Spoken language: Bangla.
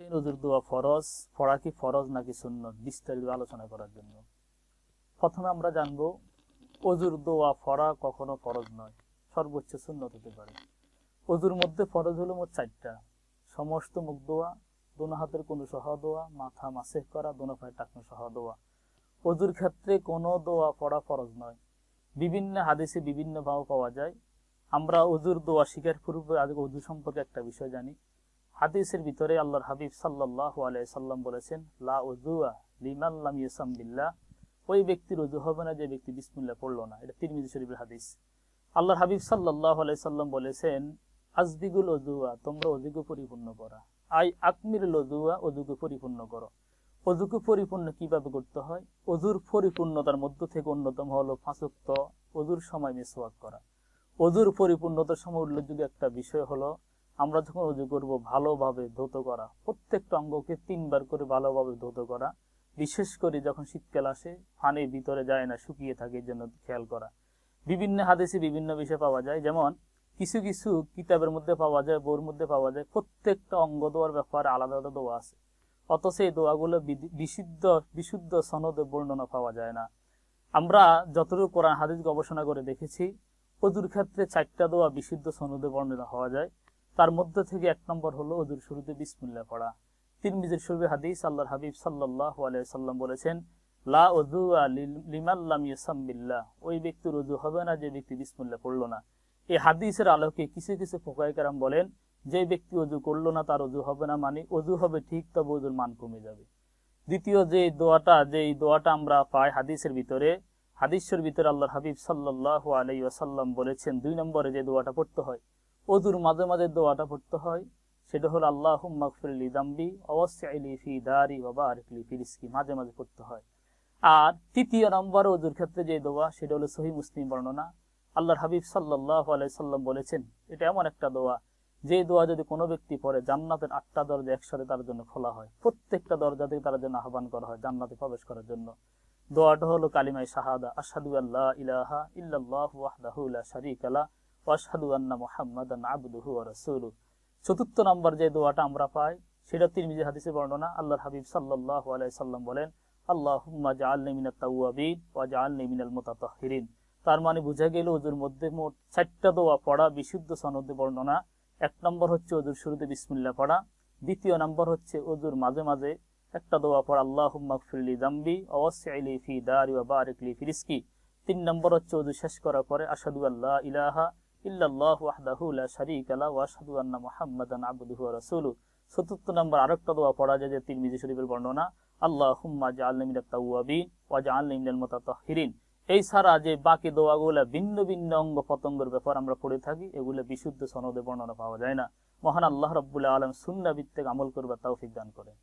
নজর দোয়া ফরজ, পড়া কি ফরজ নাকি সুন্নত, বিস্তারিত আলোচনা করার জন্য প্রথমে আমরা জানবো অজুর দোয়া পড়া কখনো ফরজ নয়, সর্বোচ্চ সুন্নত হতে পারে। অজুর মধ্যে ফরজ হলো মোট 4টা। সমস্ত মুখ দোয়া, দোনো হাতের কোনো সহ দোয়া, মাথা মাসেহ করা, দোনো পায়ের টাকনো সহ দোয়া। অজুর ক্ষেত্রে কোনো দোয়া পড়া ফরজ নয়। বিভিন্ন হাদিসে বিভিন্ন ভাব পাওয়া যায়। আমরা অজুর দোয়া শিকার পূর্বে আগে অজু সম্পর্কে একটা বিষয় জানি। হাদিসের ভিতরে আল্লাহর হাবিব সাল্লাল্লাহু আলাইহি সাল্লাম বলেছেন, লা উযুয়া লিমান লাম ইয়াসাম বিল্লাহ, ওই ব্যক্তির ওযু হবে না যে ব্যক্তি বিসমিল্লাহ পড়লো না। এটা তিরমিজি শরীফের হাদিস। আল্লাহর হাবিব সাল্লাল্লাহু আলাইহি সাল্লাম বলেছেন, আজবিগুল উযুয়া, তোমরা ওযুকে পরিপূর্ণ করা। আই আকমিলুল উযুয়া, ওযুকে পরিপূর্ণ করো। ওযুকে পরিপূর্ণ কিভাবে করতে হয়? ওযুর পরিপূর্ণতার মধ্য থেকে অন্যতম হলো 5 ওয়াক্ত ওযুর সময় মিসওয়াক করা। ওযুর পরিপূর্ণতার সময় উল্লেখযোগ্য একটা বিষয় হলো, আমরা যখন ওযু করব ভালোভাবে ধৌত করা, প্রত্যেকটা অঙ্গকে 3 বার করে ভালোভাবে ধৌত করা। বিশেষ করে যখন শীতকাল আসে, পানি ভিতরে যায় না, শুকিয়ে থাকে, এর জন্য খেয়াল করা। বিভিন্ন হাদিসে বিভিন্ন বিষয় পাওয়া যায়, যেমন কিছু কিছু কিতাবের মধ্যে পাওয়া যায়, বইয়ের মধ্যে পাওয়া যায়, প্রত্যেকটা অঙ্গ দোয়ার ব্যাপারে আলাদা আলাদা দোয়া আছে। অথচ এই দোয়াগুলো বিশুদ্ধ সনদে বর্ণনা পাওয়া যায় না। আমরা যতটুকু কোরআন হাদিস গবেষণা করে দেখেছি, ওযুর ক্ষেত্রে 4টা দোয়া বিশুদ্ধ সনদে বর্ণনা হওয়া যায়। তার মধ্যে থেকে 1 নম্বর হলো ওযুর শুরুতে বিসমিল্লাহ পড়া। তিরমিজির শরীফের হাদিস, আল্লাহর হাবিব সাল্লাল্লাহু আলাইহি সাল্লাম বলেছেন, লা উযুয়া লিমান লাম ইয়াসাম বিল্লাহ, ওই ব্যক্তির ওযু হবে না যে ব্যক্তি বিসমিল্লাহ পড়লো না। এই হাদিসের আলোকে কিছু কিছু ফুকাহায়ে কেরাম বলেন, যে ব্যক্তি ওযু করলো না তার ওযু হবে না, মানে ওযু হবে ঠিক, তবে ওযুর মান কমে যাবে। দ্বিতীয় যে দোয়াটা আমরা পাই হাদিসের ভিতরে, হাদিসের ভিতরে আল্লাহর হাবিব সাল্লাল্লাহু আলাইহি ওয়াসাল্লাম বলেছেন, 2 নম্বরে যে দোয়াটা পড়তে হয়, ওযুর মাঝে মাঝে দোয়াটা পড়তে হয়, সেটা হলো আল্লাহুম্মা গফিরলি যামবি ওয়াসসি'লি ফি দারি ওয়া বারিক লি ফি রিজকি, মাঝে মাঝে পড়তে হয়। আর তৃতীয় নম্বরে ওযুর ক্ষেত্রে যে দোয়া, সেটা হলো সহিহ মুসলিম বর্ণনা। আল্লাহর হাবিব সাল্লাল্লাহু আলাইহি সাল্লাম বলেছেন, এটা এমন একটা দোয়া, যে দোয়া যদি কোনো ব্যক্তি পড়ে, জান্নাতের 8টা দরজা একসাথে তার জন্য খোলা হয়। প্রত্যেকটা দরজা থেকে তার জন্য আহ্বান করা হয় জান্নাতে প্রবেশ করার জন্য। দোয়াটা হলো কালিমায়ে শাহাদা, আশহাদু আল্লা ইলাহা ইল্লাল্লাহু ওয়াহদাহু লা শারীকা লাহু ওয়া আশহাদু আন্না মুহাম্মাদান আবদুহু ওয়া রাসূলুহু। চতুর্থ নম্বর যে দোয়াটা আমরা পাই, সেটা তিরমিজি হাদিসে বর্ণনা। আল্লাহর হাবিব সাল্লাল্লাহু আলাইহি সাল্লাম বলেন, আল্লাহুম্মা জাআলনি মিনাত তাওয়াবিন ওয়া জাআলনি মিনাল মুতাতাহহিরিন। তার মানে বোঝা গেল ওযুর মধ্যে মোট 4টা দোয়া পড়া বিশুদ্ধ সনদে বর্ণনা। 1 নম্বর হচ্ছে ওযুর শুরুতে বিসমিল্লাহ পড়া। দ্বিতীয় নম্বর হচ্ছে ওযুর মাঝে মাঝে একটা দোয়া পড়া, আল্লাহুম্মা গফিরলি যামবি ওয়াসসি'লি ফি দারি ওয়া বারিক লি ফি রিজকি। 3 নম্বর হচ্ছে ওযু শেষ করার পরে আশহাদু আল্লা ইলাহা ইল্লাল্লাহু ওয়াহদাহু লা শারীকা লাহু ওয়া আশহাদু আন্না মুহাম্মাদান আবদুহু ওয়া রাসূলুহু। চতুর্থ নম্বর আরেকটা দোয়া পড়া যায়, যে তিরমিজি শরীফের বর্ণনা, আল্লাহুম্মা জাআলনি মিনাত তাওয়াবিন ওয়া জাআলনি মিনাল মুতাতাহহিরিন। এই ছাড়া যে বাকি দোয়াগুলো ভিন্ন ভিন্ন অঙ্গ প্রত্যঙ্গের ব্যাপার আমরা পড়ে থাকি, এগুলো বিশুদ্ধ সনদে বর্ণনা পাওয়া যায় না। মহান আল্লাহ রাব্বুল আলামিন সুন্নাহ ভিত্তিক আমল করবার তৌফিক দান করেন।